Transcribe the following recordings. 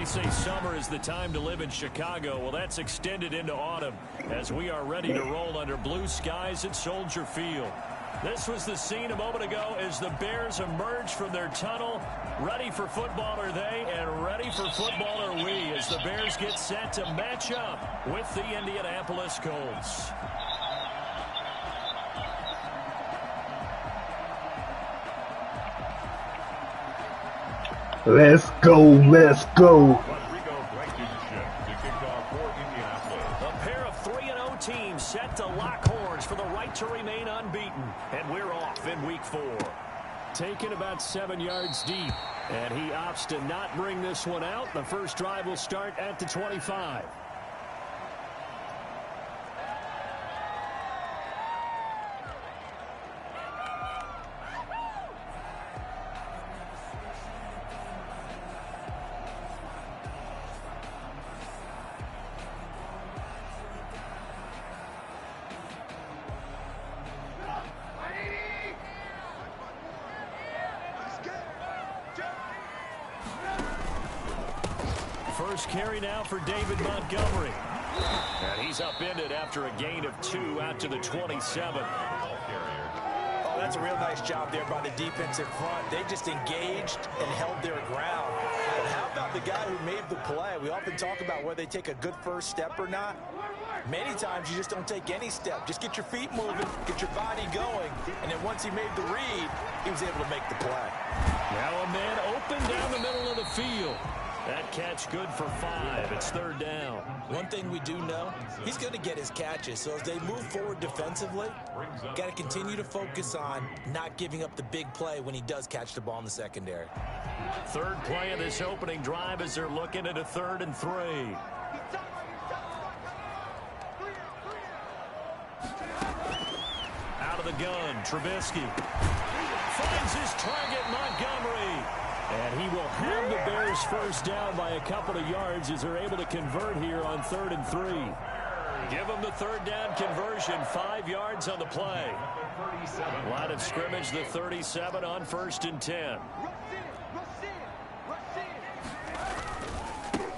say summer is the time to live in Chicago. Well, that's extended into autumn as we are ready to roll under blue skies at Soldier Field. This was the scene a moment ago as the Bears emerged from their tunnel. Ready for football are they, and ready for football are we as the Bears get set to match up with the Indianapolis Colts. Let's go, let's go. A pair of 3-0 teams set to lock horns for the right to remain unbeaten. And we're off in week 4. Taken about 7 yards deep. And he opts to not bring this one out. The first drive will start at the 25. First carry now for David Montgomery. And he's upended after a gain of 2 out to the 27. Oh, that's a real nice job there by the defensive front. They just engaged and held their ground. But how about the guy who made the play? We often talk about whether they take a good first step or not. Many times you just don't take any step. Just get your feet moving, get your body going, and then once he made the read, he was able to make the play. Now a man open down the middle of the field. That catch good for 5. It's third down. One thing we do know, he's going to get his catches. So as they move forward defensively, got to continue to focus on not giving up the big play when he does catch the ball in the secondary. Third play of this opening drive as they're looking at a 3rd and 3. Out of the gun, Trubisky finds his target, Montgomery. And he will have the Bears first down by a couple of yards as they're able to convert here on 3rd and 3. Give them the third down conversion, 5 yards on the play. Line of scrimmage, the 37 on 1st and 10.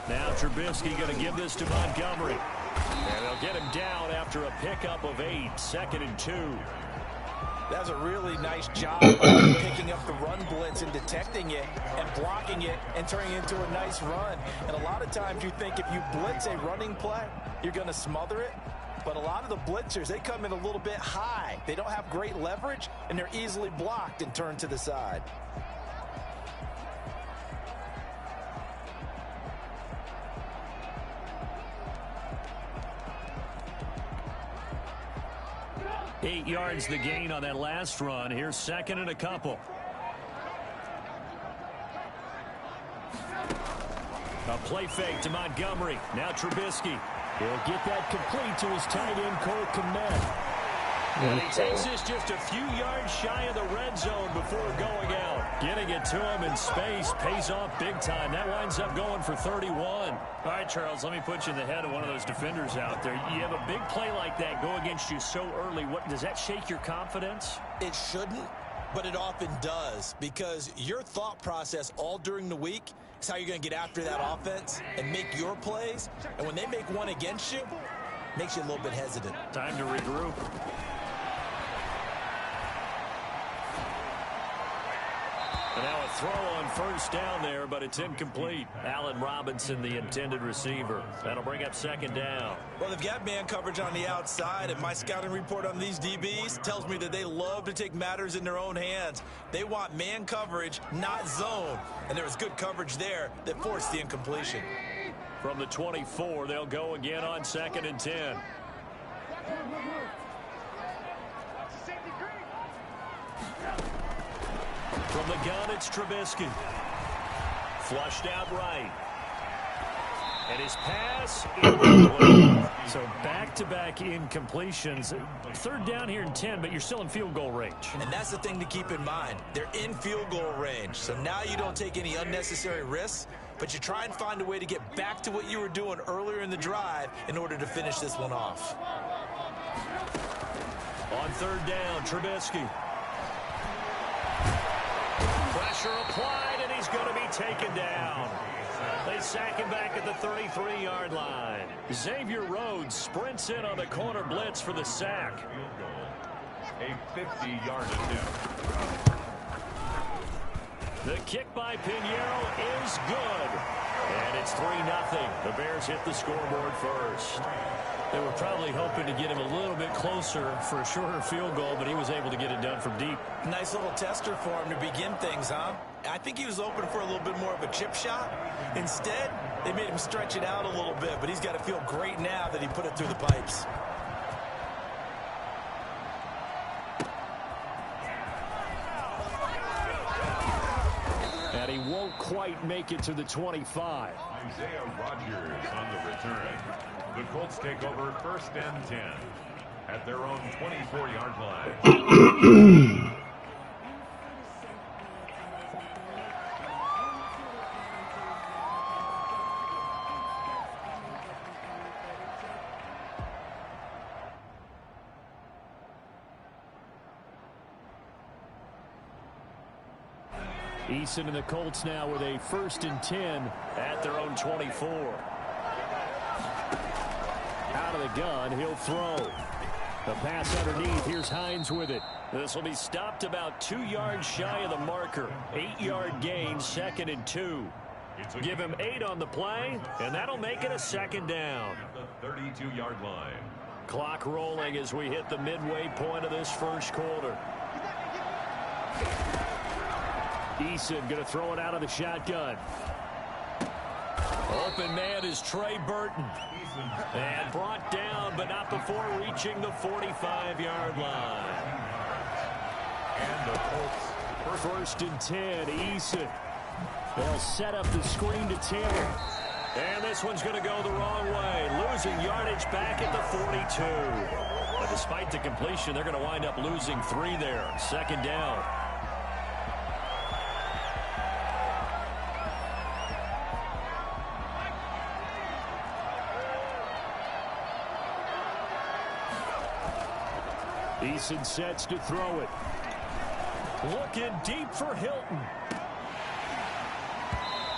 Now Trubisky going to give this to Montgomery. And they'll get him down after a pickup of 8, 2nd and 2. That's a really nice job of picking up the run blitz and detecting it and blocking it and turning it into a nice run. And a lot of times you think if you blitz a running play, you're going to smother it. But a lot of the blitzers, they come in a little bit high. They don't have great leverage, and they're easily blocked and turned to the side. Eight yards the gain on that last run. Here's 2nd and a couple. A play fake to Montgomery. Now Trubisky. He'll get that complete to his tight end, Cole Kmet. And he takes this just a few yards shy of the red zone before going out. Getting it to him in space pays off big time. That winds up going for 31. All right, Charles, let me put you in the head of one of those defenders out there. You have a big play like that go against you so early. Does that shake your confidence? It shouldn't, but it often does, because your thought process all during the week is how you're going to get after that offense and make your plays. And when they make one against you, it makes you a little bit hesitant. Time to regroup. And now a throw on first down there, but it's incomplete. Allen Robinson, the intended receiver. That'll bring up 2nd down. Well, they've got man coverage on the outside, and my scouting report on these DBs tells me that they love to take matters in their own hands. They want man coverage, not zone. And there was good coverage there that forced the incompletion. From the 24, they'll go again on 2nd and 10. From the gun, it's Trubisky. Flushed out right. And his pass, so back-to-back incompletions. 3rd down here and 10, but you're still in field goal range. And that's the thing to keep in mind. They're in field goal range, so now you don't take any unnecessary risks, but you try and find a way to get back to what you were doing earlier in the drive in order to finish this one off. On 3rd down, Trubisky. Pressure applied, and he's going to be taken down. They sack him back at the 33-yard line. Xavier Rhodes sprints in on the corner blitz for the sack. A 50-yard attempt. The kick by Pinheiro is good. And it's 3-0. The Bears hit the scoreboard first. They were probably hoping to get him a little bit closer for a shorter field goal, but he was able to get it done from deep. Nice little tester for him to begin things, huh? I think he was open for a little bit more of a chip shot. Instead, they made him stretch it out a little bit, but he's got to feel great now that he put it through the pipes. And he won't quite make it to the 25. Isaiah Rodgers on the return. The Colts take over 1st and 10 at their own 24-yard line. Eason and the Colts now with a 1st and 10 at their own 24. Out of the gun, he'll throw. The pass underneath. Here's Hines with it. This will be stopped about 2 yards shy of the marker. 8-yard gain, 2nd and 2. Give him 8 on the play, and that'll make it a 2nd down. The 32-yard line. Clock rolling as we hit the midway point of this first quarter. Eason going to throw it out of the shotgun. Open man is Trey Burton. And brought down, but not before reaching the 45-yard line. And the Colts. 1st and 10, Eason. They'll set up the screen to Taylor. And this one's going to go the wrong way. Losing yardage back at the 42. But despite the completion, they're going to wind up losing 3 there. 2nd down. Eason sets to throw it. Looking deep for Hilton.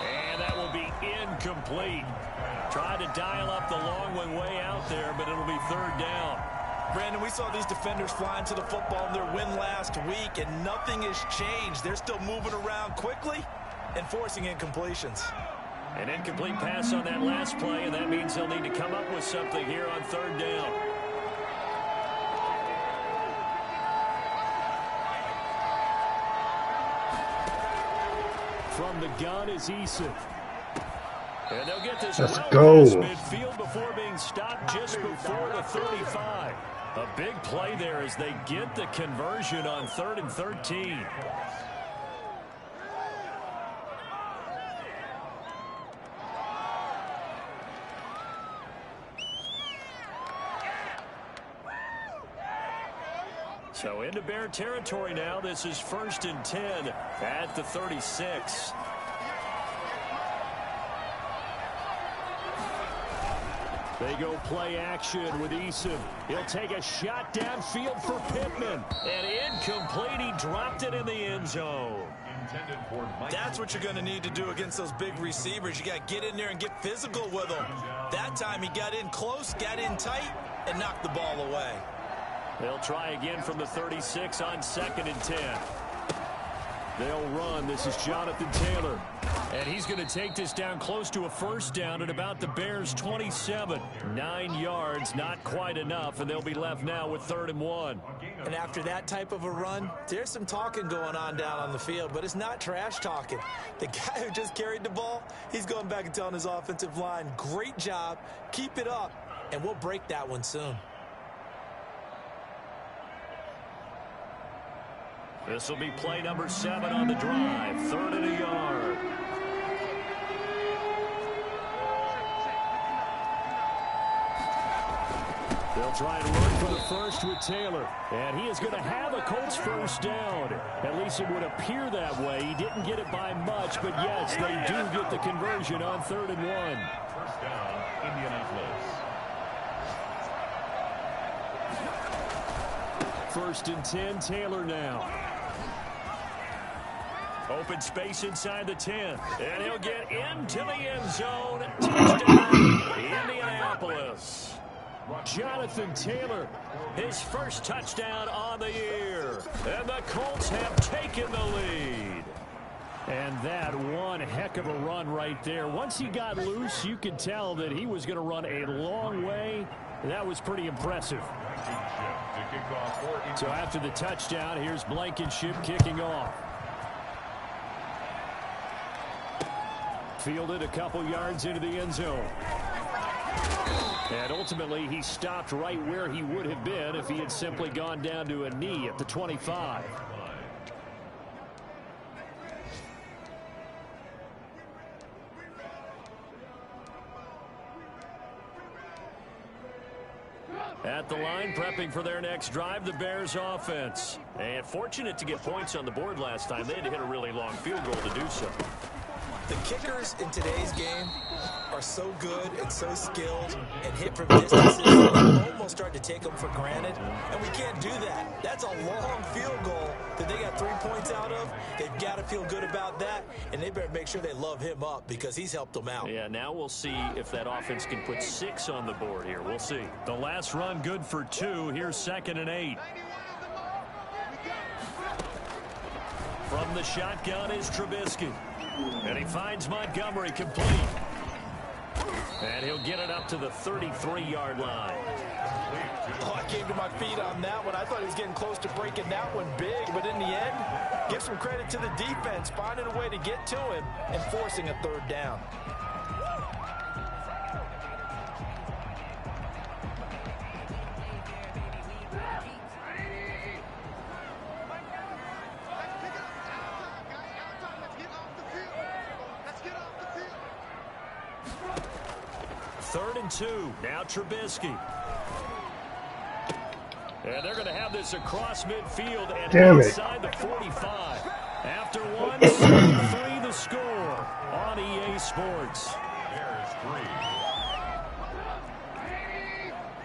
And that will be incomplete. Tried to dial up the long one way out there, but it'll be 3rd down. Brandon, we saw these defenders flying to the football in their win last week, and nothing has changed. They're still moving around quickly and forcing incompletions. An incomplete pass on that last play, and that means they'll need to come up with something here on 3rd down. From the gun is Eason. And they'll get this Let's go. Midfield before being stopped just before the 35. A big play there as they get the conversion on 3rd and 13. So into Bear territory now. This is 1st and 10 at the 36. They go play action with Eason. He'll take a shot downfield for Pittman. And incomplete. He dropped it in the end zone. That's what you're going to need to do against those big receivers. You got to get in there and get physical with them. That time he got in close, got in tight, and knocked the ball away. They'll try again from the 36 on 2nd and 10. They'll run. This is Jonathan Taylor. And he's going to take this down close to a 1st down at about the Bears' 27. 9 yards, not quite enough, and they'll be left now with 3rd and 1. And after that type of a run, there's some talking going on down on the field, but it's not trash talking. The guy who just carried the ball, he's going back and telling his offensive line, great job, keep it up, and we'll break that one soon. This will be play number 7 on the drive. 3rd and a yard. They'll try and run for the 1st with Taylor. And he is going to have a Colts 1st down. At least it would appear that way. He didn't get it by much, but yes, they do get the conversion on 3rd and 1. 1st down, Indianapolis. 1st and 10, Taylor now. Open space inside the 10. And he'll get into the end zone. Touchdown, Indianapolis. Jonathan Taylor, his first touchdown on the year. And the Colts have taken the lead. And that one heck of a run right there. Once he got loose, you could tell that he was going to run a long way. That was pretty impressive. So after the touchdown, here's Blankenship kicking off. Fielded a couple yards into the end zone. And ultimately, he stopped right where he would have been if he had simply gone down to a knee at the 25. At the line, prepping for their next drive, the Bears offense. And fortunate to get points on the board last time. They had to hit a really long field goal to do so. The kickers in today's game are so good and so skilled and hit from distances, you almost start to take them for granted. And we can't do that. That's a long field goal that they got 3 points out of. They've got to feel good about that, and they better make sure they love him up because he's helped them out. Yeah, now we'll see if that offense can put 6 on the board here. We'll see. The last run good for 2. Here's 2nd and 8. From the shotgun is Trubisky. And he finds Montgomery complete. And he'll get it up to the 33-yard line. Oh, I came to my feet on that one. I thought he was getting close to breaking that one big, but in the end, give some credit to the defense, finding a way to get to him and forcing a 3rd down. Third and 2. Now Trubisky. And they're going to have this across midfield and inside the 45. After 1, 7-3 the score on EA Sports.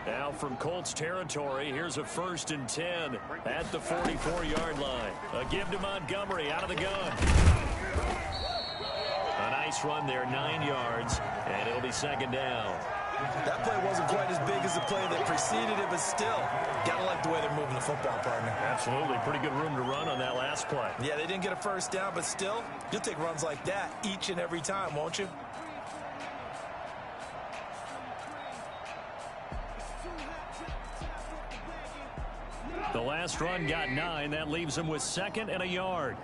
Now from Colts territory, here's a 1st and 10 at the 44-yard line. A give to Montgomery out of the gun. A nice run there, 9 yards, and it'll be 2nd down. That play wasn't quite as big as the play that preceded it, but still, gotta like the way they're moving the football, partner. Absolutely. Pretty good room to run on that last play. Yeah, they didn't get a 1st down, but still, you'll take runs like that each and every time, won't you? The last run got 9. That leaves them with 2nd and a yard.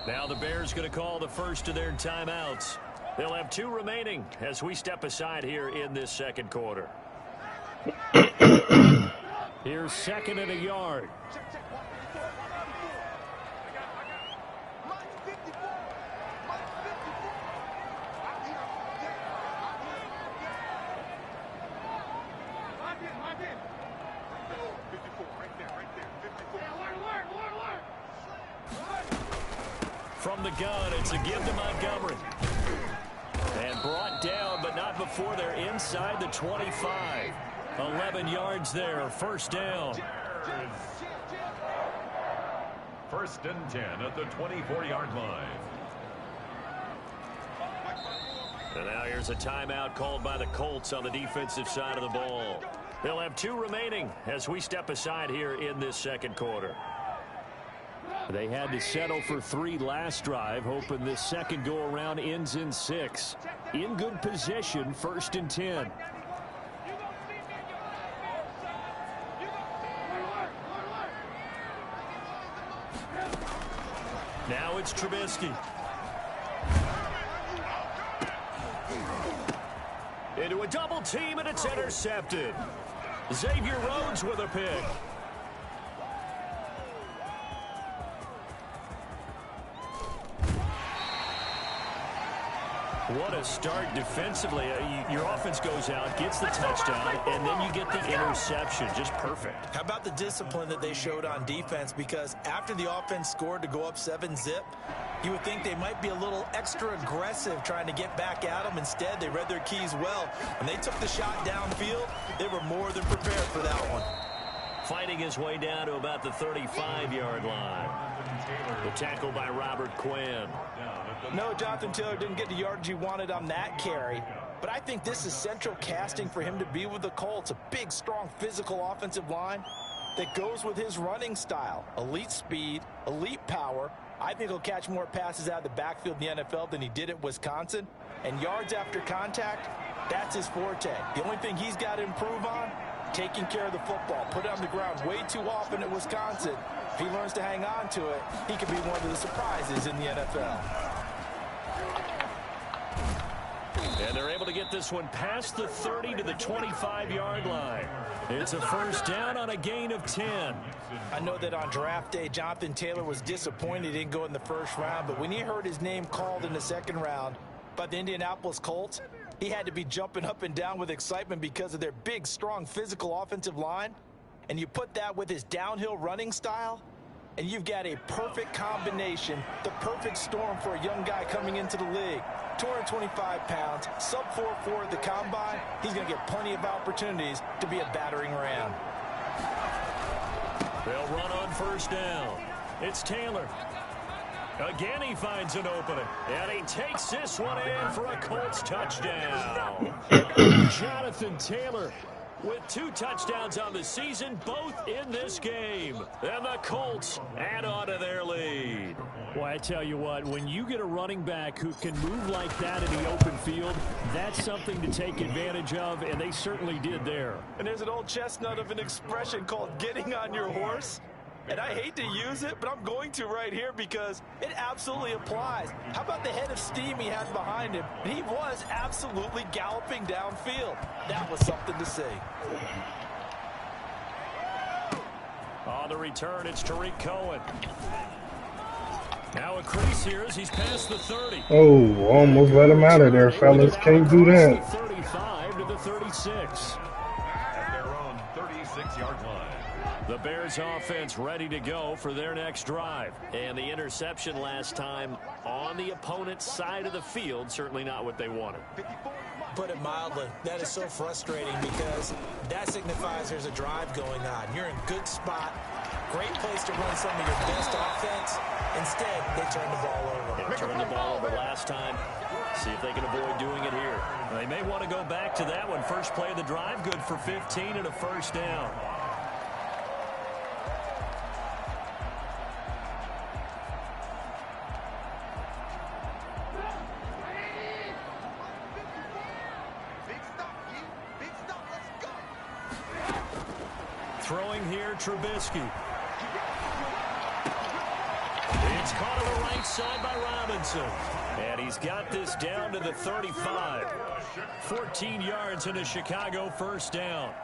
Now the Bears going to call the first of their timeouts. They'll have 2 remaining as we step aside here in this 2nd quarter. Here's 2nd and a yard. From the gun, it's a give to Montgomery. And brought down, but not before they're inside the 25. 11 yards there, 1st down. 1st and 10 at the 24-yard line. And now here's a timeout called by the Colts on the defensive side of the ball. They'll have 2 remaining as we step aside here in this 2nd quarter. They had to settle for 3 last drive, hoping this 2nd go-around ends in 6. In good position, 1st and 10. Now it's Trubisky. Into a double team, and it's intercepted. Xavier Rhodes with a pick. What a start defensively. Your offense goes out, gets the touchdown, and then you get the interception. Just perfect. How about the discipline that they showed on defense? Because after the offense scored to go up 7-zip, You would think they might be a little extra aggressive trying to get back at them. Instead, they read their keys well. When they took the shot downfield, they were more than prepared for that one. Fighting his way down to about the 35-yard line. The tackle by Robert Quinn. No, Jonathan Taylor didn't get the yardage he wanted on that carry. But I think this is central casting for him to be with the Colts. A big, strong, physical offensive line that goes with his running style. Elite speed, elite power. I think he'll catch more passes out of the backfield in the NFL than he did at Wisconsin. And yards after contact, that's his forte. The only thing he's got to improve on, taking care of the football. Put it on the ground way too often at Wisconsin. If he learns to hang on to it, he could be one of the surprises in the NFL. And they're able to get this one past the 30 to the 25-yard line. It's a first down on a gain of 10. I know that on draft day, Jonathan Taylor was disappointed he didn't go in the first round, but when he heard his name called in the second round by the Indianapolis Colts, he had to be jumping up and down with excitement because of their big, strong, physical offensive line. And you put that with his downhill running style, and you've got a perfect combination, the perfect storm for a young guy coming into the league. 225 pounds, sub 4.4 at the combine. He's going to get plenty of opportunities to be a battering ram. They'll run on first down. It's Taylor. Again, he finds an opening. And he takes this one in for a Colts touchdown. Jonathan Taylor with 2 touchdowns on the season, both in this game. And the Colts add on to their lead. Well, I tell you what, when you get a running back who can move like that in the open field, that's something to take advantage of, and they certainly did there. And there's an old chestnut of an expression called getting on your horse. And I hate to use it, but I'm going to right here because it absolutely applies. How about the head of steam he had behind him? He was absolutely galloping downfield. That was something to see. On the return, it's Tariq Cohen. Now a crease here as he's past the 30. Oh, almost let him out of there, fellas. Can't do that. 35 to the 36. At their own 36-yard line. The Bears offense ready to go for their next drive. And the interception last time on the opponent's side of the field, certainly not what they wanted. Put it mildly, that is so frustrating because that signifies there's a drive going on. You're in good spot, great place to run some of your best offense. Instead, they turn the ball over. They turned the ball over last time. See if they can avoid doing it here. They may want to go back to that one. First play of the drive, good for 15 and a first down. Throwing here, Trubisky. It's caught on the right side by Robinson. And he's got this down to the 35. 14 yards and a Chicago first down.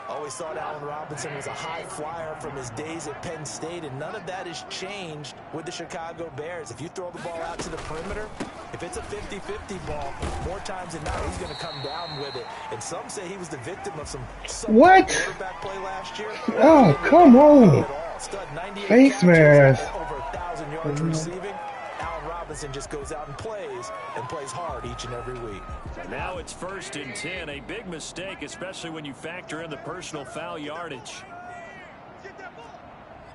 Always thought Allen Robinson was a high flyer from his days at Penn State, and none of that has changed with the Chicago Bears. If you throw the ball out to the perimeter, if it's a 50-50 ball, more times than not, he's going to come down with it. And some say he was the victim of some quarterback play last year. Oh, come on. Face mask. Over 1,000 yards receiving. Allen Robinson just goes out and plays hard each and every week. Now it's 1st and 10. A big mistake, especially when you factor in the personal foul yardage. Get that ball.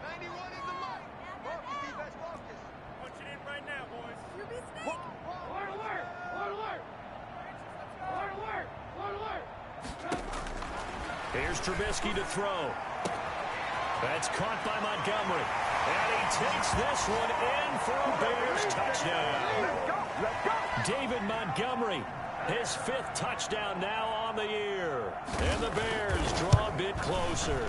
91 in the mic. Marcus, defense, Marcus. Punch it in right now, boys. Alert, alert. Alert, alert. Alert, alert. Here's Trubisky to throw. That's caught by Montgomery. And he takes this one in for a Bears touchdown. David Montgomery, his 5th touchdown now on the year. And the Bears draw a bit closer.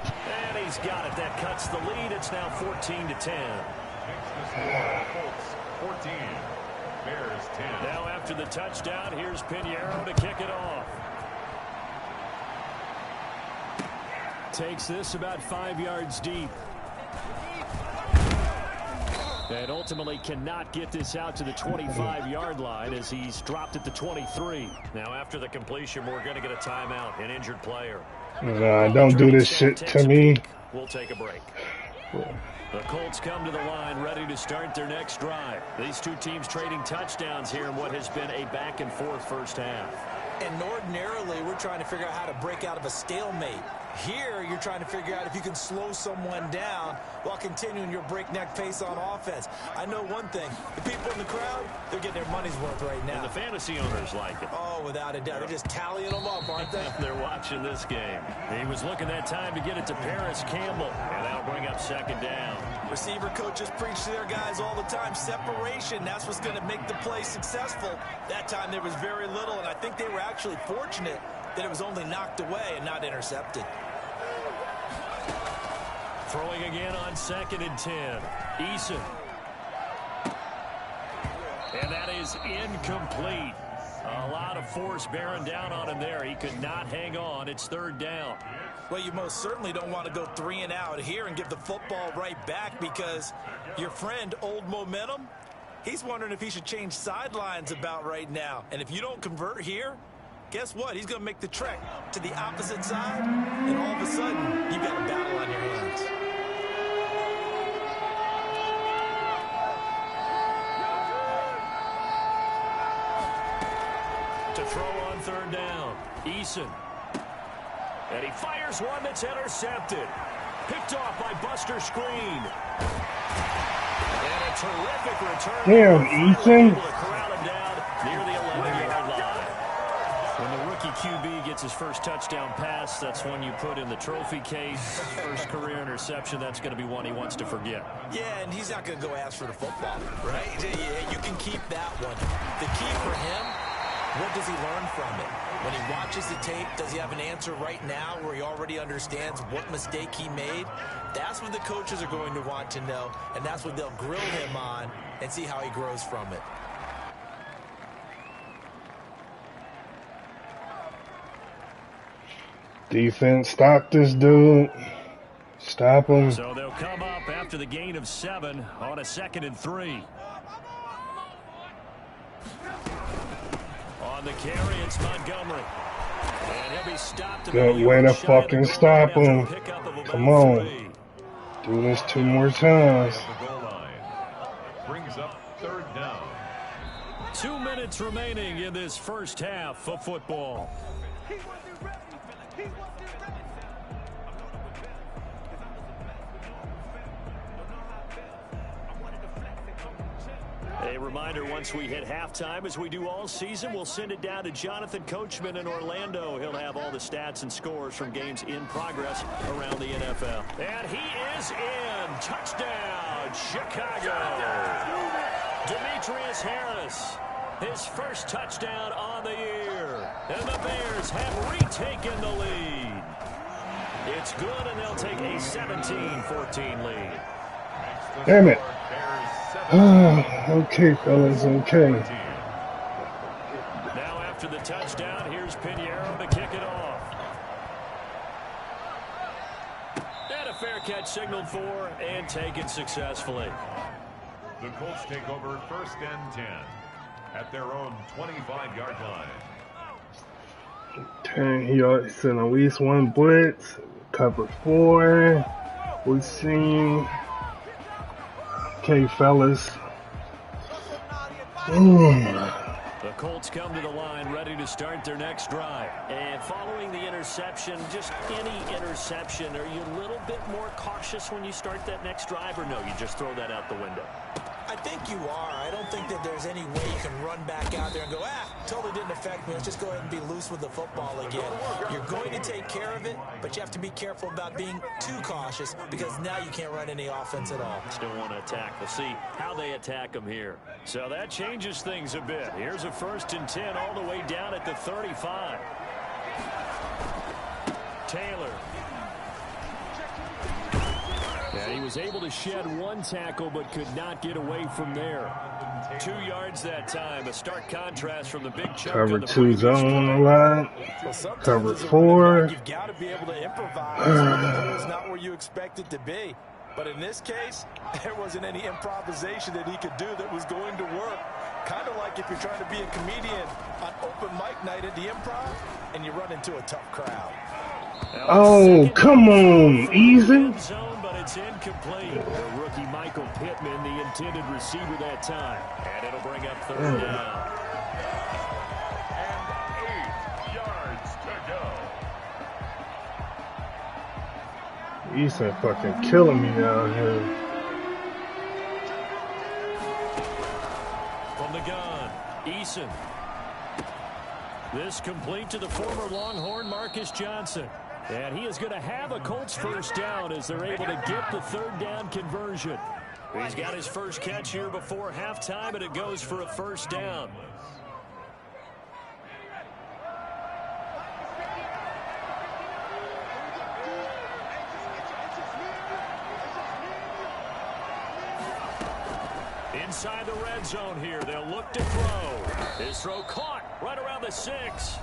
And he's got it. That cuts the lead. It's now 14 to 10. Colts 14. Bears 10. Now after the touchdown, here's Pinheiro to kick it off. Takes this about 5 yards deep. And ultimately cannot get this out to the 25-yard line as he's dropped at the 23. Now after the completion, we're going to get a timeout, an injured player. Don't do this shit to me. We'll take a break. The Colts come to the line ready to start their next drive. These two teams trading touchdowns here in what has been a back-and-forth first half. And ordinarily, we're trying to figure out how to break out of a stalemate. Here, you're trying to figure out if you can slow someone down while continuing your breakneck pace on offense. I know one thing. The people in the crowd, they're getting their money's worth right now. And the fantasy owners like it. Oh, without a doubt. They're just tallying them up, aren't they? They're watching this game. He was looking that time to get it to Paris Campbell. And that'll bring up second down. Receiver coaches preach to their guys all the time. Separation, that's what's going to make the play successful. That time there was very little, and I think they were actually fortunate that it was only knocked away and not intercepted. Throwing again on 2nd and 10. Eason. And that is incomplete. A lot of force bearing down on him there. He could not hang on. It's 3rd down. Well, you most certainly don't want to go 3 and out here and give the football right back because your friend, Old Momentum, he's wondering if he should change sidelines about right now. And if you don't convert here, guess what? He's going to make the trek to the opposite side, and all of a sudden, you've got a battle on your hands. To throw on 3rd down, Eason. And he fires one that's intercepted. Picked off by Buster Screen. And a terrific return. Damn, Eason. Able to corral him down near the 11-yard line. When the rookie QB gets his first touchdown pass, that's one you put in the trophy case. First career interception, that's going to be one he wants to forget. Yeah, and he's not going to go ask for the football, right? Yeah, you can keep that one. The key for him, what does he learn from it? When he watches the tape, does he have an answer right now where he already understands what mistake he made? That's what the coaches are going to want to know, and that's what they'll grill him on and see how he grows from it. Defense, stop this dude. Stop him. So they'll come up after the gain of 7 on a 2nd and 3. On the carry, it's Montgomery. And he'll be stopped. Good way to fucking stop him. Come on. Do this 2 more times. The goal line brings up 3rd down. 2 minutes remaining in this first half of football. A reminder, once we hit halftime, as we do all season, we'll send it down to Jonathan Coachman in Orlando. He'll have all the stats and scores from games in progress around the NFL. And he is in. Touchdown, Chicago. Demetrius Harris, his first touchdown on the year. And the Bears have retaken the lead. It's good, and they'll take a 17-14 lead. Damn it. Okay, fellas, okay. Now after the touchdown, here's Pinheiro to kick it off. And a fair catch signaled for and taken successfully. The Colts take over 1st and 10 at their own 25-yard line. Okay, he sent at least 1 blitz. Cover 4. We've seen. Okay, fellas. The Colts come to the line ready to start their next drive. And following the interception, just any interception, are you a little bit more cautious when you start that next drive, or no, you just throw that out the window? I think you are. I don't think that there's any way you can run back out there and go, totally didn't affect me. Let's just go ahead and be loose with the football again. You're going to take care of it, but you have to be careful about being too cautious because now you can't run any offense at all. Still want to attack. We'll see how they attack them here. So that changes things a bit. Here's a 1st and 10 all the way down at the 35. Taylor. Yeah, he was able to shed 1 tackle but could not get away from there. 2 yards that time. A stark contrast from the big chunk. Cover 2 zone a lot. Cover 4. You've got to be able to improvise when the ball's not where you expect it to be. But in this case, there wasn't any improvisation that he could do that was going to work. Kind of like if you're trying to be a comedian on open mic night at the Improv and you run into a tough crowd. Oh, come on, easy. it's incomplete. The rookie Michael Pittman, the intended receiver that time. And it'll bring up third down. And 8 yards to go. Eason fucking killing me down here. From the gun, Eason. This complete to the former Longhorn Marcus Johnson. And he is going to have a Colts first down as they're able to get the third down conversion. He's got his first catch here before halftime, and it goes for a first down. Inside the red zone here, they'll look to throw. His throw caught right around the 6.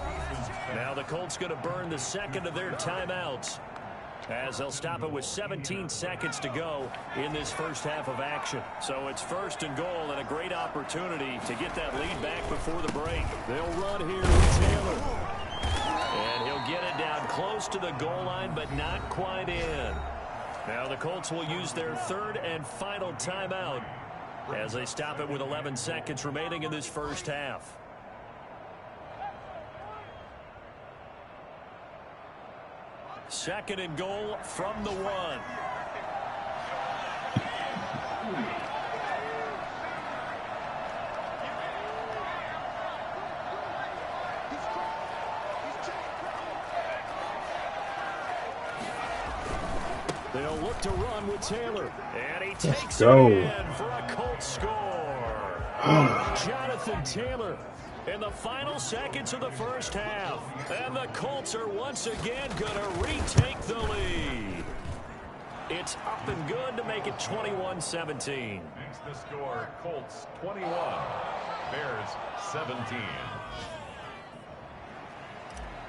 Now the Colts going to burn the second of their timeouts as they'll stop it with 17 seconds to go in this first half of action. So it's first and goal and a great opportunity to get that lead back before the break. They'll run here with Taylor. And he'll get it down close to the goal line, but not quite in. Now the Colts will use their third and final timeout as they stop it with 11 seconds remaining in this first half. Second and goal from the 1. They'll look to run with Taylor. And he takes it in for a Colts score. Jonathan Taylor in the final seconds of the first half. And the Colts are once again going to retake the lead. It's up and good to make it 21-17. Makes the score Colts 21, Bears 17.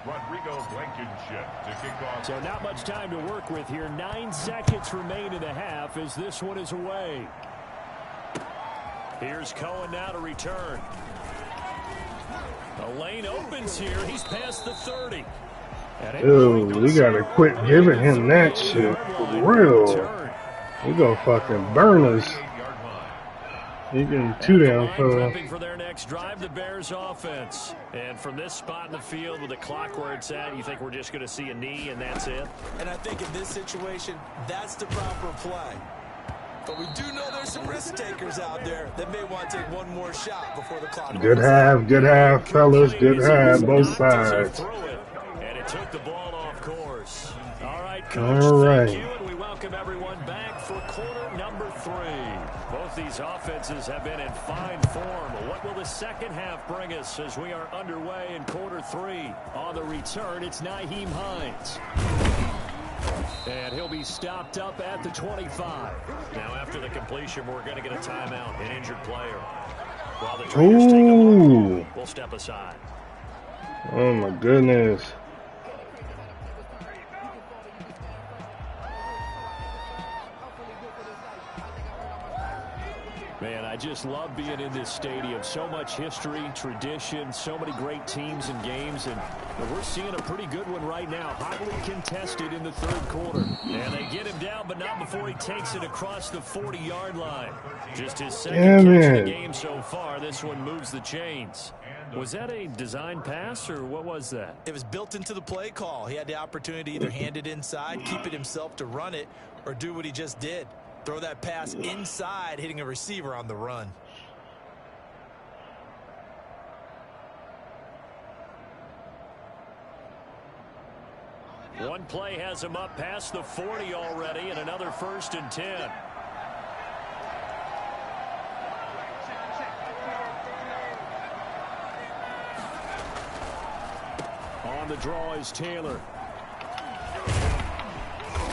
Rodrigo Blankenship to kick off. So not much time to work with here. 9 seconds remain in the half as this one is away. Here's Cohen now to return. The lane opens here. He's past the 30. Dude, we gotta quit giving him that shit. For real. We gonna fucking burn us. He getting 2 down for their next drive, the Bears offense. And from this spot in the field with the clock where it's at, you think we're just going to see a knee and that's it? And I think in this situation, that's the proper play. But we do know there's some risk takers out there that may want to take one more shot before the clock. Good half, fellas. Good half, both sides. And it took the ball off course. All right, Coach, thank you, and we welcome everyone back for quarter number 3. Both these offenses have been in fine form. What will the second half bring us as we are underway in quarter 3? On the return, it's Nyheim Hines. And he'll be stopped up at the 25. Now, after the completion, we're going to get a timeout, an injured player. While the Traders take a look, we'll step aside. Oh, my goodness. Man, I just love being in this stadium. So much history, tradition, so many great teams and games, and we're seeing a pretty good one right now. Hotly contested in the third quarter. And they get him down, but not before he takes it across the 40-yard line. Just his second catch of the game so far. This one moves the chains. Was that a design pass, or what was that? It was built into the play call. He had the opportunity to either hand it inside, keep it himself to run it, or do what he just did. Throw that pass inside, hitting a receiver on the run. One play has him up past the 40 already, and another 1st and 10. On the draw is Taylor.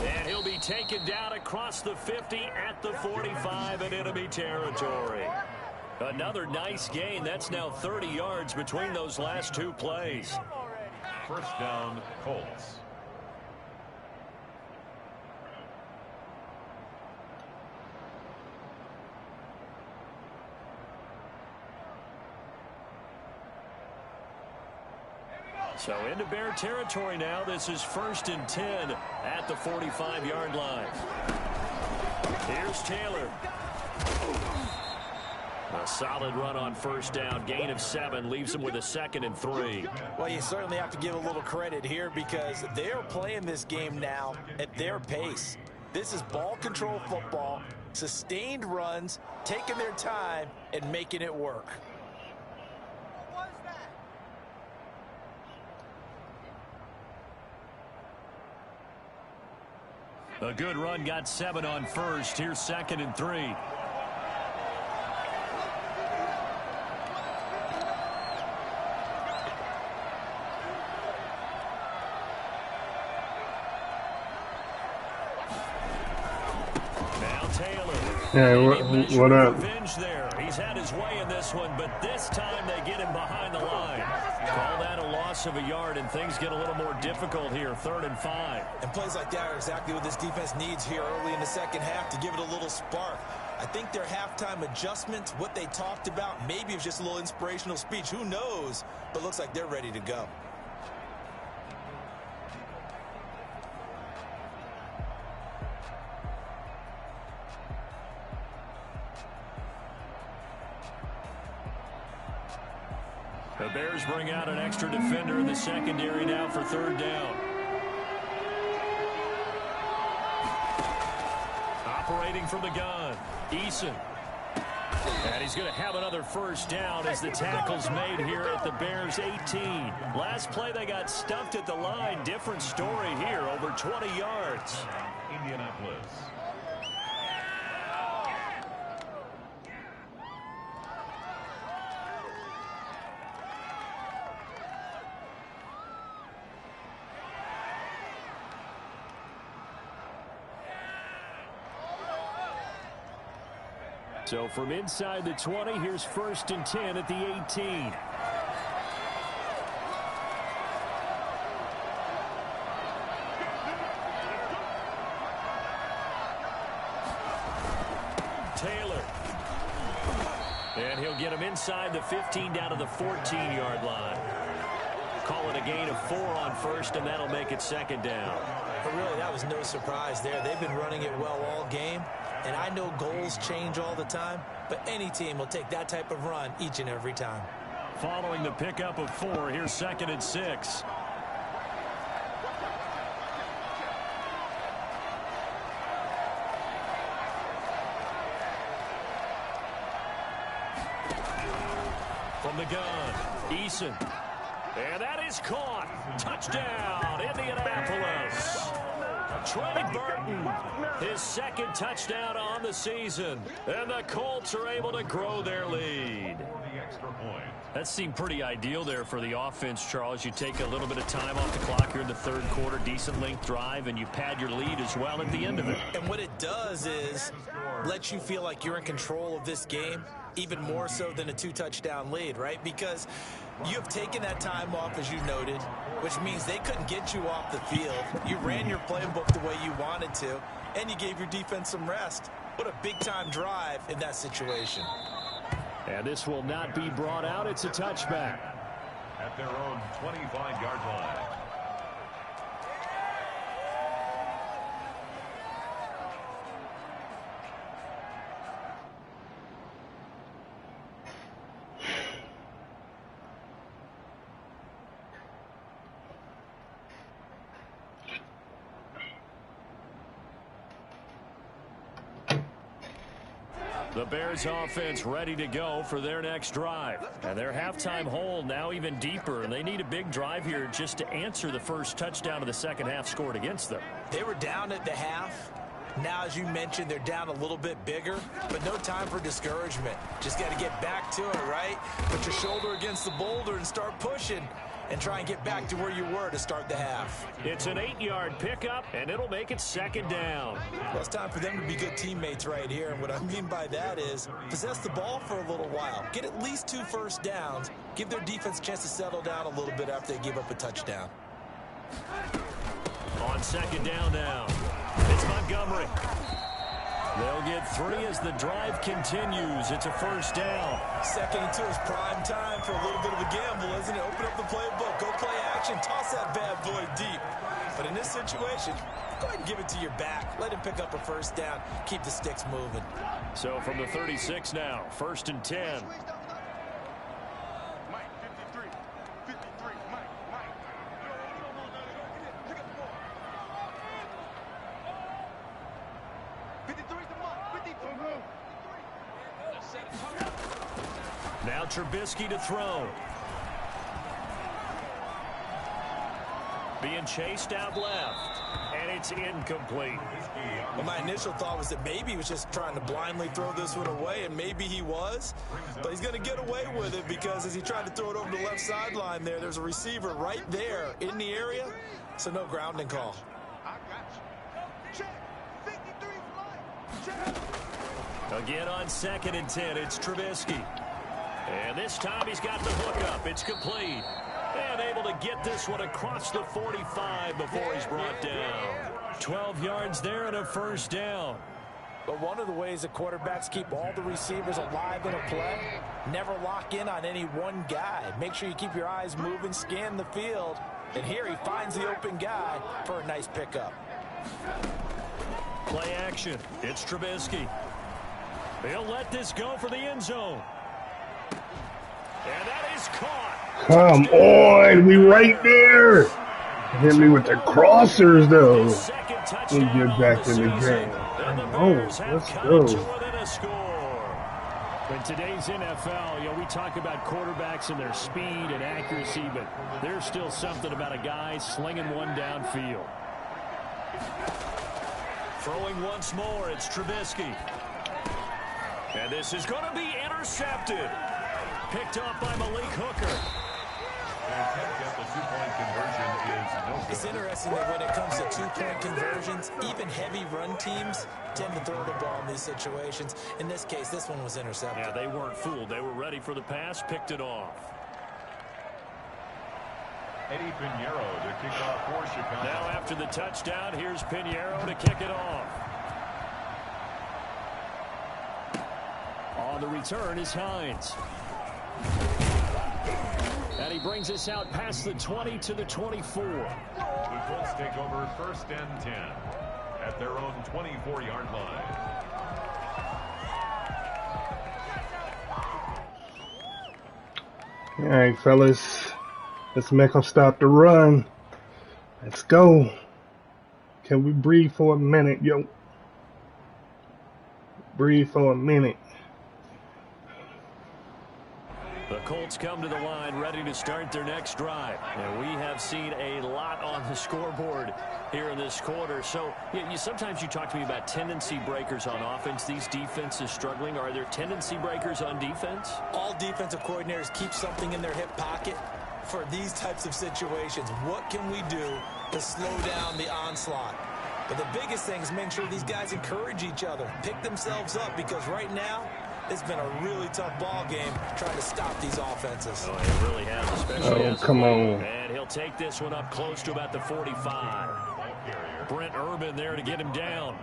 And he'll be taken down across the 50 at the 45 in enemy territory. Another nice gain. That's now 30 yards between those last 2 plays. First down, Colts. So into Bear territory now. This is 1st and 10 at the 45-yard line. Here's Taylor. A solid run on first down. Gain of 7 leaves him with a 2nd and 3. Well, you certainly have to give a little credit here because they're playing this game now at their pace. This is ball control football, sustained runs, taking their time, and making it work. A good run, got 7 on first. Here's 2nd and 3. Yeah, what up? Revenge there. He's had his way in this one, but this time they get him behind the line. Call that a loss of a yard, and things get a little more difficult here. 3rd and 5. And plays like that are exactly what this defense needs here early in the second half to give it a little spark. I think their halftime adjustments, what they talked about, maybe it was just a little inspirational speech. Who knows? But looks like they're ready to go. The Bears bring out an extra defender in the secondary now for 3rd down. Operating from the gun, Eason. And he's going to have another first down as the tackle's made here at the Bears 18. Last play they got stuffed at the line. Different story here, over 20 yards. Indianapolis. So from inside the 20, here's 1st and 10 at the 18. Taylor. And he'll get him inside the 15 down to the 14-yard line. Call it a gain of 4 on first, and that'll make it 2nd down. But really, that was no surprise there. They've been running it well all game. And I know goals change all the time, but any team will take that type of run each and every time. Following the pickup of 4, here's 2nd and 6. From the gun, Eason. And that is caught. Touchdown, Indianapolis. Trey Burton, his 2nd touchdown on the season. And the Colts are able to grow their lead. That seemed pretty ideal there for the offense, Charles. You take a little bit of time off the clock here in the 3rd quarter, decent length drive, and you pad your lead as well at the end of it. And what it does is let you feel like you're in control of this game, even more so than a 2-touchdown lead, right? Because you have taken that time off, as you noted, which means they couldn't get you off the field. You ran your playbook the way you wanted to, and you gave your defense some rest. What a big-time drive in that situation. And this will not be brought out. It's a touchback. At their own 25-yard line. The Bears offense ready to go for their next drive. And their halftime hole now even deeper. And they need a big drive here just to answer the first touchdown of the second half scored against them. They were down at the half. Now, as you mentioned, they're down a little bit bigger, but no time for discouragement. Just got to get back to it, right? Put your shoulder against the boulder and start pushing and try and get back to where you were to start the half. It's an 8-yard pickup, and it'll make it 2nd down. Well, it's time for them to be good teammates right here, and what I mean by that is possess the ball for a little while. Get at least 2 first downs. Give their defense a chance to settle down a little bit after they give up a touchdown. On 2nd down now, it's Montgomery. They'll get 3 as the drive continues. It's a first down. 2nd and 2 is prime time for a little bit of a gamble, isn't it? Open up the playbook, go play action, toss that bad boy deep. But in this situation, go ahead and give it to your back. Let him pick up a first down. Keep the sticks moving. So from the 36 now, 1st and 10. Mike, 53. 53. Mike. Pick up the ball. 53 to Mike. 53. Now Trubisky to throw. Being chased out left. And it's incomplete. Well, my initial thought was that maybe he was just trying to blindly throw this one away, and maybe he was. But he's going to get away with it because as he tried to throw it over the left sideline there's a receiver right there in the area. So no grounding call. I got you. Check. 53 Mike. Check. Again on 2nd and 10, it's Trubisky. And this time he's got the hook up. It's complete. And able to get this one across the 45 before he's brought down. 12 yards there and a first down. But one of the ways that quarterbacks keep all the receivers alive in a play, never lock in on any one guy. Make sure you keep your eyes moving, scan the field. And here he finds the open guy for a nice pickup. Play action. It's Trubisky. He'll let this go for the end zone. And that is caught. Come on, we right there. Hit me with the crossers though. We get back in the game. Oh, let's go. In today's NFL, we talk about quarterbacks and their speed and accuracy, but there's still something about a guy slinging one downfield. Throwing once more, it's Trubisky. And this is going to be intercepted. Picked up by Malik Hooker. It's interesting that when it comes to two-point conversions, even heavy run teams tend to throw the ball in these situations. In this case, this one was intercepted. Yeah, they weren't fooled. They were ready for the pass, picked it off. Eddie Pinheiro to kick off for Chicago. Now after the touchdown, here's Pinheiro to kick it off. On the return is Hines. And he brings us out past the 20 to the 24. The Colts take over 1st and 10 at their own 24-yard line. All right, fellas. Let's make them stop the run. Let's go. Can we breathe for a minute, yo? Breathe for a minute. The Colts come to the line ready to start their next drive. And we have seen a lot on the scoreboard here in this quarter. So sometimes you talk to me about tendency breakers on offense. These defenses struggling. Are there tendency breakers on defense? All defensive coordinators keep something in their hip pocket for these types of situations. What can we do to slow down the onslaught? But the biggest thing is making sure these guys encourage each other, pick themselves up, because right now, it's been a really tough ball game trying to stop these offenses. Oh, it really has, especially Oh, come on. And he'll take this one up close to about the 45. Brent Urban there to get him down.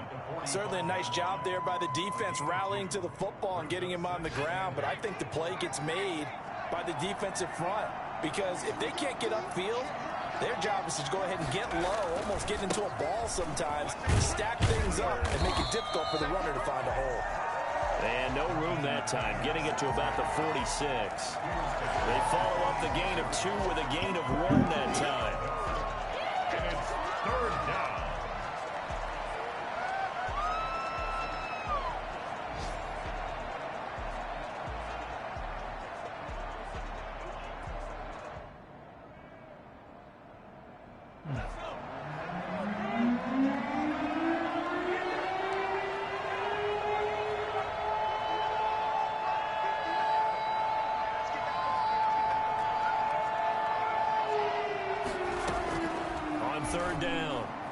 Certainly a nice job there by the defense rallying to the football and getting him on the ground, but I think the play gets made by the defensive front, because if they can't get upfield, their job is to go ahead and get low, almost get into a ball sometimes, stack things up, and make it difficult for the runner to find a hole. And no room that time, getting it to about the 46. They follow up the gain of 2 with a gain of 1 that time. And it's 3rd down.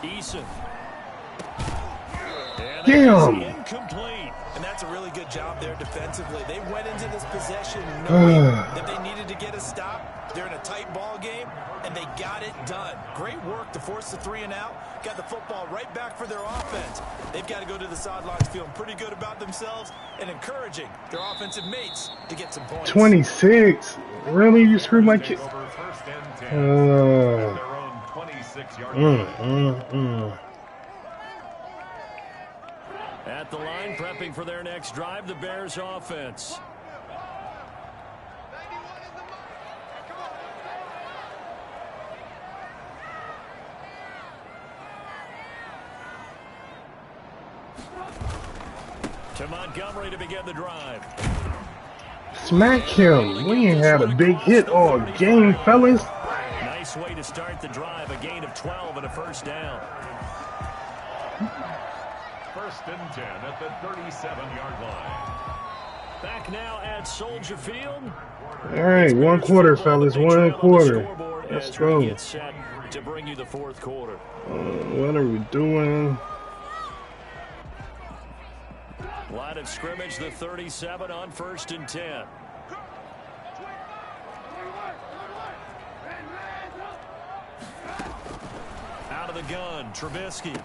Eason. Damn. Incomplete. And that's a really good job there defensively. They went into this possession knowing that they needed to get a stop. They're in a tight ball game, and they got it done. Great work to force the 3 and out. Got the football right back for their offense. They've got to go to the sidelines feeling pretty good about themselves and encouraging their offensive mates to get some points. 26. Really? You screwed my kid? Over 1st and 10 at their own 26. 36-yard line. At the line, prepping for their next drive, the Bears offense. To Montgomery to begin the drive. Smack him. We ain't had a big hit all game, fellas. Nice way to start the drive. A gain of 12 and a first down. 1st and 10 at the 37-yard line. Back now at Soldier Field. All right, 1 quarter, fellas. 1 quarter. Let's go. Get set to bring you the 4th quarter. What are we doing? Line of scrimmage, the 37 on 1st and 10. Out of the gun, Trubisky.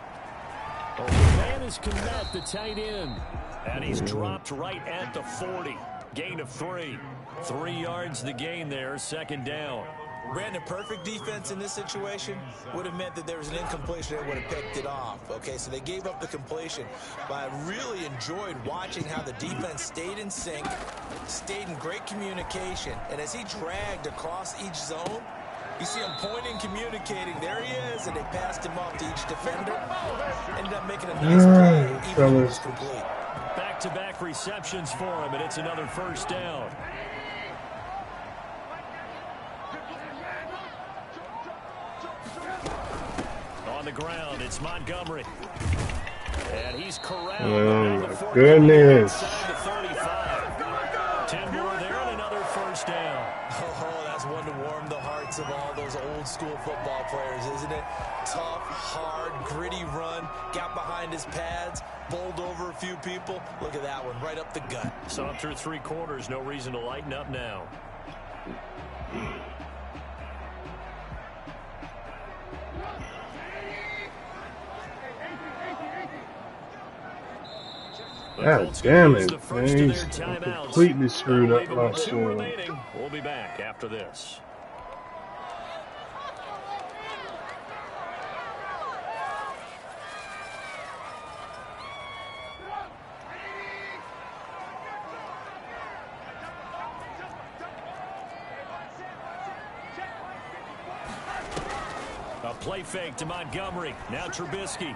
Oh, the man is Kmet, the tight end. And he's dropped right at the 40. Gain of 3. 3 yards the gain there, 2nd down. Brandon, perfect defense in this situation would have meant that there was an incompletion that would have picked it off. Okay, so they gave up the completion. But I really enjoyed watching how the defense stayed in sync, stayed in great communication. And as he dragged across each zone, you see him pointing, communicating. There he is, and they passed him off to each defender. Ended up making a nice play, even though it was complete. Back-to-back receptions for him, and it's another 1st down. On the ground, it's Montgomery. And he's corralled. Oh, my goodness. 10 more there and another 1st down. Oh, that's one to warm the hearts of all those old-school football players, isn't it? Tough, hard, gritty run, got behind his pads, bowled over a few people. Look at that one, right up the gut. So after 3 quarters, no reason to lighten up now. God damn it, man. He's completely screwed up my swing. We'll be back after this. A play fake to Montgomery. Now Trubisky.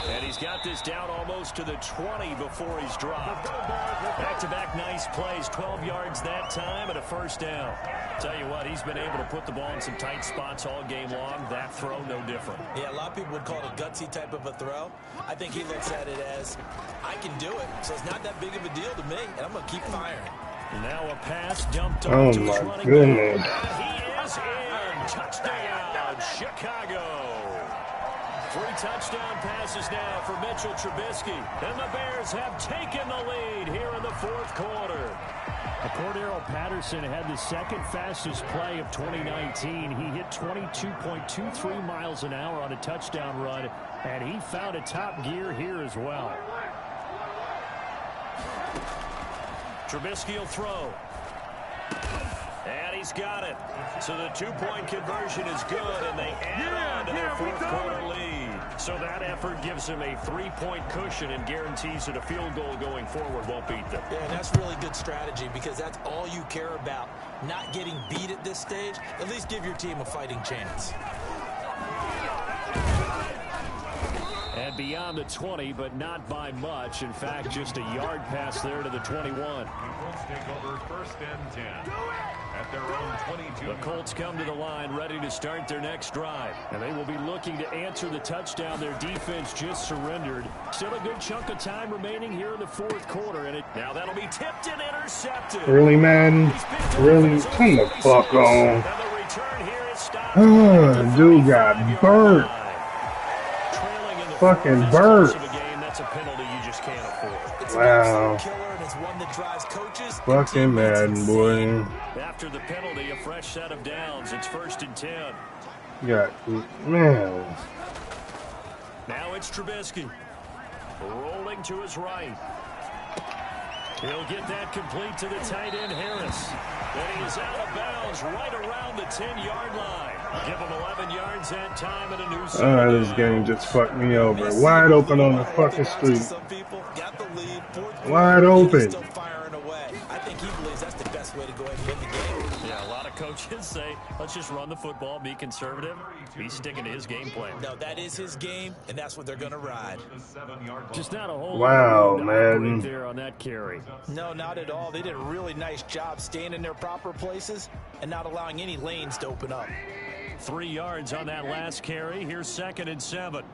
And he's got this down almost to the 20 before he's dropped. Back-to-back nice plays, 12 yards that time and a 1st down. Tell you what, he's been able to put the ball in some tight spots all game long. That throw, no different. Yeah, a lot of people would call it a gutsy type of a throw. I think he looks at it as, I can do it, so it's not that big of a deal to me, and I'm going to keep firing. Now a pass dumped Oh, off to his my running goodness. back. He is in. Touchdown, Chicago. 3 touchdown passes now for Mitchell Trubisky. And the Bears have taken the lead here in the 4th quarter. Cordero Patterson had the 2nd fastest play of 2019. He hit 22.23 miles an hour on a touchdown run, and he found a top gear here as well. Trubisky will throw. And he's got it. So the 2-point conversion is good, and they add on to their 4th quarter lead. So that effort gives them a 3-point cushion and guarantees that a field goal going forward won't beat them. Yeah, and that's really good strategy because that's all you care about. Not getting beat at this stage. At least give your team a fighting chance. And beyond the 20, but not by much. In fact, just a yard pass there to the 21. The Colts take over 1st and 10 at their own 22. The Colts come to the line ready to start their next drive. And they will be looking to answer the touchdown their defense just surrendered. Still a good chunk of time remaining here in the 4th quarter. And now that'll be tipped and intercepted. Really, man? Really? Come the fuck on. And the return here is stopped. Oh, dude got burnt. Fucking burnt. That's a penalty you just can't afford. Wow. Fucking Madden, boy. After the penalty, a fresh set of downs. It's 1st and 10. Got, man. Now it's Trubisky. Rolling to his right. He'll get that complete to the tight end, Harris. And he is out of bounds right around the 10-yard line. Give him 11 yards that time and a new Ah, this game just fucked me over. Wide open on the fucking street. Wide open. Still firing away. I think he believes that's the best way to go ahead and win the game. Yeah, a lot of coaches say, let's just run the football, be conservative. He's sticking to his game plan. No, that is his game, and that's what they're going to ride. Just not a whole Wow, lot man. there on that carry. No, not at all. They did a really nice job staying in their proper places and not allowing any lanes to open up. 3 yards on that last carry. Here's 2nd and 7.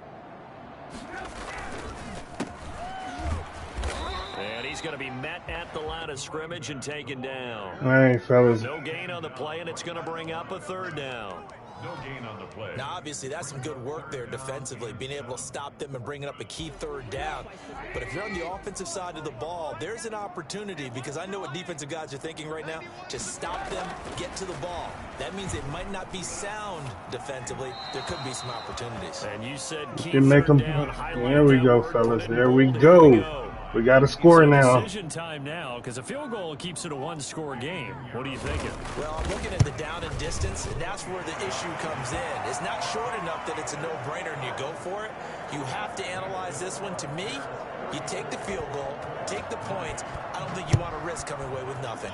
And he's going to be met at the line of scrimmage and taken down. All right, fellas. No gain on the play, and it's going to bring up a 3rd down. No gain on the play. Now, obviously, that's some good work there defensively, being able to stop them and bringing up a key 3rd down. But if you're on the offensive side of the ball, there's an opportunity, because I know what defensive guys are thinking right now. Just stop them, get to the ball. That means they might not be sound defensively. There could be some opportunities. And you said key Can make 3rd them. down. There we go, fellas. There we go. We got a score now. Decision time now, because a field goal keeps it a 1-score game. What are you thinking? Well, I'm looking at the down and distance, and that's where the issue comes in. It's not short enough that it's a no-brainer and you go for it. You have to analyze this one. To me, you take the field goal, take the points. I don't think you want to risk coming away with nothing.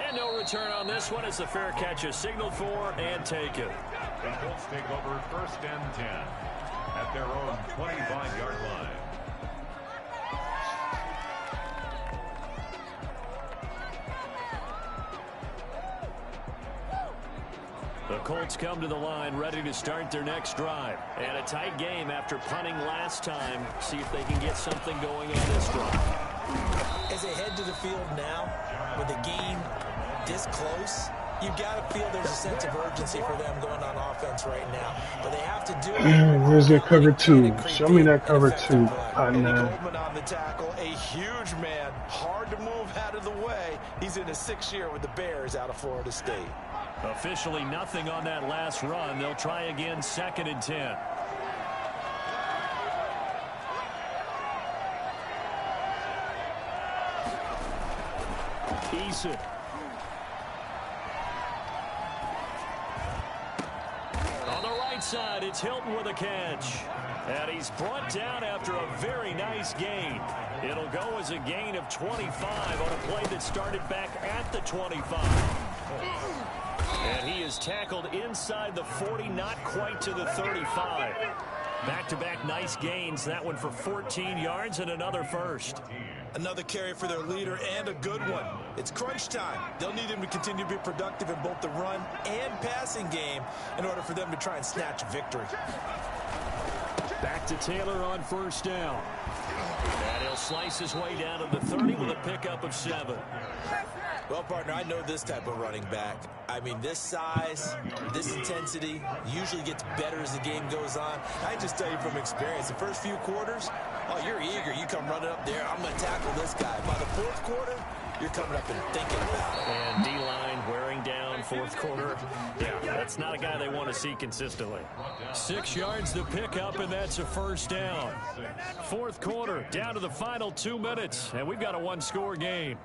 And no return on this one. It's a fair catch is signaled for and taken. The Colts take over 1st and 10 at their own 25-yard line. The Colts come to the line ready to start their next drive. And a tight game after punting last time. See if they can get something going on this drive. As they head to the field now, with the game this close, you've got to feel there's a sense of urgency for them going on offense right now. But they have to do it. Where's that cover 2? Show me that cover 2. Andy Goldman on the tackle, a huge man, hard to move out of the way. He's in his 6th year with the Bears out of Florida State. Officially nothing on that last run. They'll try again 2nd and 10. Eason. On the right side, it's Hilton with a catch. And he's brought down after a very nice gain. It'll go as a gain of 25 on a play that started back at the 25. And he is tackled inside the 40, not quite to the 35. Back-to-back nice gains. That one for 14 yards and another first. Another carry for their leader and a good one. It's crunch time. They'll need him to continue to be productive in both the run and passing game in order for them to try and snatch victory. Back to Taylor on 1st down. And he'll slice his way down to the 30 with a pickup of 7. Well, partner, I know this type of running back. I mean, this size, this intensity usually gets better as the game goes on. I just tell you from experience, the first few quarters, oh, you're eager. You come running up there, I'm going to tackle this guy. By the 4th quarter, you're coming up and thinking about it. And D-line wearing down 4th quarter. Yeah, that's not a guy they want to see consistently. 6 yards to pick up, and that's a 1st down. 4th quarter, down to the final 2 minutes, and we've got a 1-score game.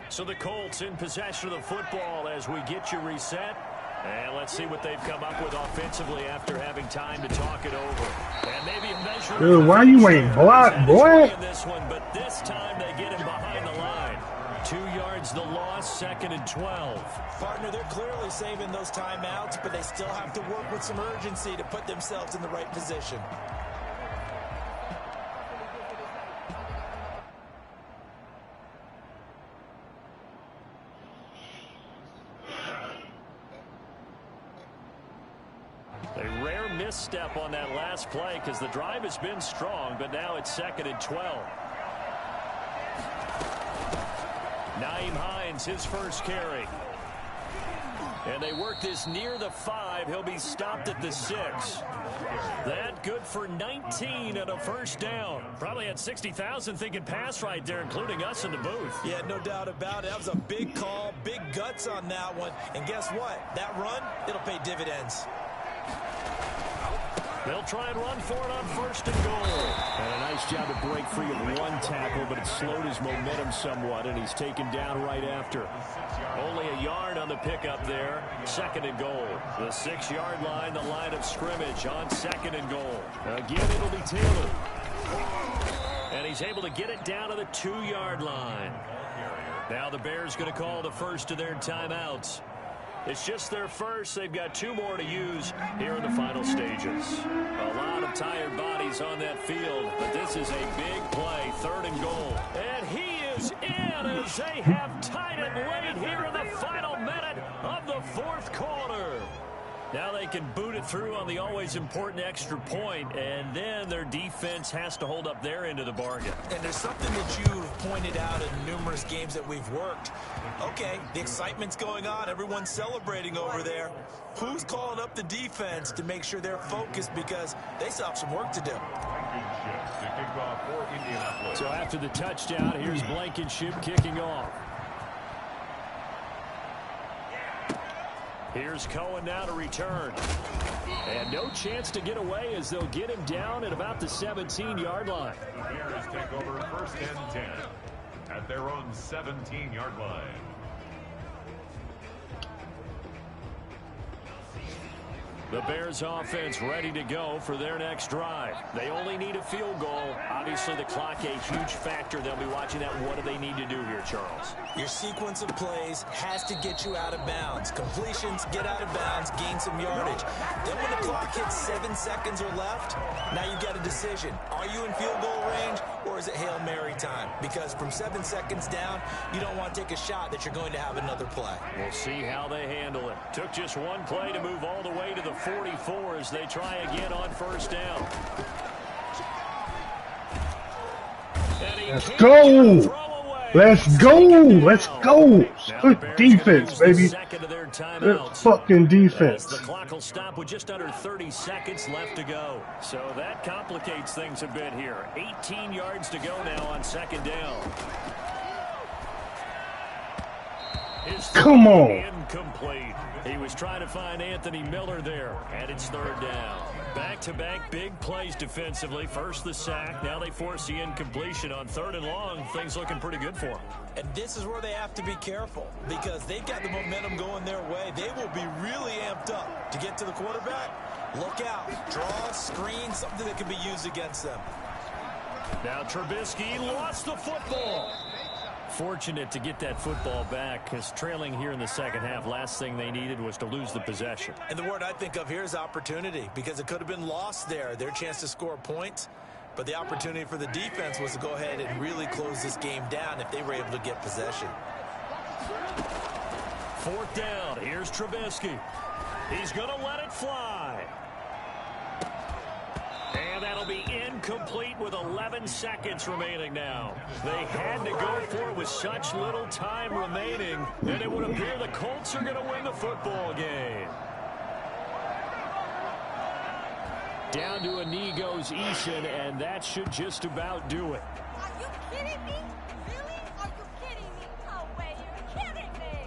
So the Colts in possession of the football as we get you reset. And let's see what they've come up with offensively after having time to talk it over. And maybe a measure. Dude, why you ain't blocked, boy? This one, but this time they get him behind the line. 2 yards the loss, 2nd and 12. Partner, they're clearly saving those timeouts, but they still have to work with some urgency to put themselves in the right position. A rare misstep on that last play because the drive has been strong, but now it's 2nd and 12. Nyheim Hines, his first carry. And they work this near the 5. He'll be stopped at the 6. That good for 19 and a first down. Probably had 60,000 thinking pass right there, including us in the booth. Yeah, no doubt about it. That was a big call, big guts on that one. And guess what? That run, it'll pay dividends. They'll try and run for it on first and goal. And a nice job to break free of one tackle, but it slowed his momentum somewhat, and he's taken down right after. Only a yard on the pickup there. Second and goal. The 6-yard line, the line of scrimmage on second and goal. Again, it'll be Taylor. And he's able to get it down to the 2-yard line. Now the Bears going to call the first of their timeouts. It's just their first. They've got 2 more to use here in the final stages. A lot of tired bodies on that field, but this is a big play, third and goal. And he is in as they have tied it late here in the final minute of the 4th quarter. Now they can boot it through on the always important extra point, and then their defense has to hold up their end of the bargain. And there's something that you've pointed out in numerous games that we've worked. Okay, the excitement's going on. Everyone's celebrating over there. Who's calling up the defense to make sure they're focused, because they still have some work to do. So after the touchdown, here's Blankenship kicking off. Here's Cohen now to return. And no chance to get away as they'll get him down at about the 17-yard line. The Bears take over first and 10 at their own 17-yard line. The Bears offense ready to go for their next drive. They only need a field goal. Obviously, the clock a huge factor. They'll be watching that. What do they need to do here, Charles? Your sequence of plays has to get you out of bounds. Completions, get out of bounds, gain some yardage. Then when the clock hits 7 seconds or left, now you've got a decision. Are you in field goal range, or is it Hail Mary time? Because from 7 seconds down, you don't want to take a shot that you're going to have another play. We'll see how they handle it. Took just one play to move all the way to the 44 as they try again on first down. Let's go! Let's go! Let's go! Good defense, baby. Good fucking defense. The clock will stop with just under 30 seconds left to go. So that complicates things a bit here. 18 yards to go now on second down. Come on. Incomplete. He was trying to find Anthony Miller there, and it's third down. Back-to-back big plays defensively. First the sack. Now they force the incompletion on third and long. Things looking pretty good for them. And this is where they have to be careful, because they've got the momentum going their way. They will be really amped up to get to the quarterback. Look out. Draw, screen, something that can be used against them. Now Trubisky lost the football. Fortunate to get that football back, because trailing here in the second half, last thing they needed was to lose the possession. And the word I think of here is opportunity, because it could have been lost there. Their chance to score points, but the opportunity for the defense was to go ahead and really close this game down if they were able to get possession. Fourth down. Here's Trubisky. He's going to let it fly. And that'll be incomplete with 11 seconds remaining now. They had to go for it with such little time remaining, and it would appear the Colts are going to win the football game. Down to a knee goes Eason, and that should just about do it. Are you kidding me? Really? Are you kidding me? No way, you're kidding me.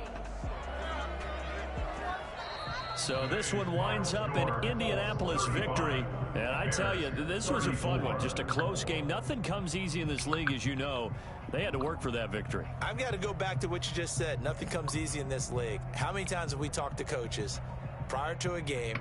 So this one winds up an Indianapolis victory. And I tell you, this was a fun one. Just a close game. Nothing comes easy in this league, as you know. They had to work for that victory. I've got to go back to what you just said. Nothing comes easy in this league. How many times have we talked to coaches prior to a game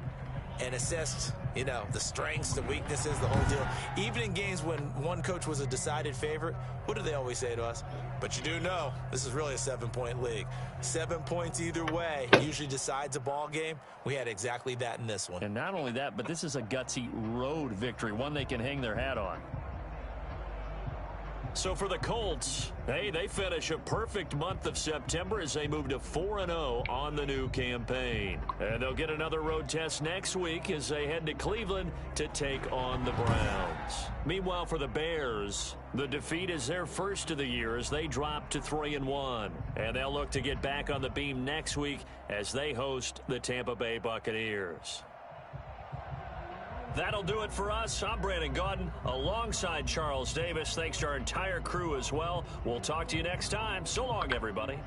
and assessed, you know, the strengths, the weaknesses, the whole deal? Even in games when one coach was a decided favorite, what do they always say to us? But you do know this is really a 7-point league. 7 points either way usually decides a ball game. We had exactly that in this one. And not only that, but this is a gutsy road victory, one they can hang their hat on. So for the Colts, hey, they finish a perfect month of September as they move to 4-0 on the new campaign. And they'll get another road test next week as they head to Cleveland to take on the Browns. Meanwhile, for the Bears, the defeat is their first of the year as they drop to 3-1. And they'll look to get back on the beam next week as they host the Tampa Bay Buccaneers. That'll do it for us. I'm Brandon Gaudin alongside Charles Davis. Thanks to our entire crew as well. We'll talk to you next time. So long, everybody.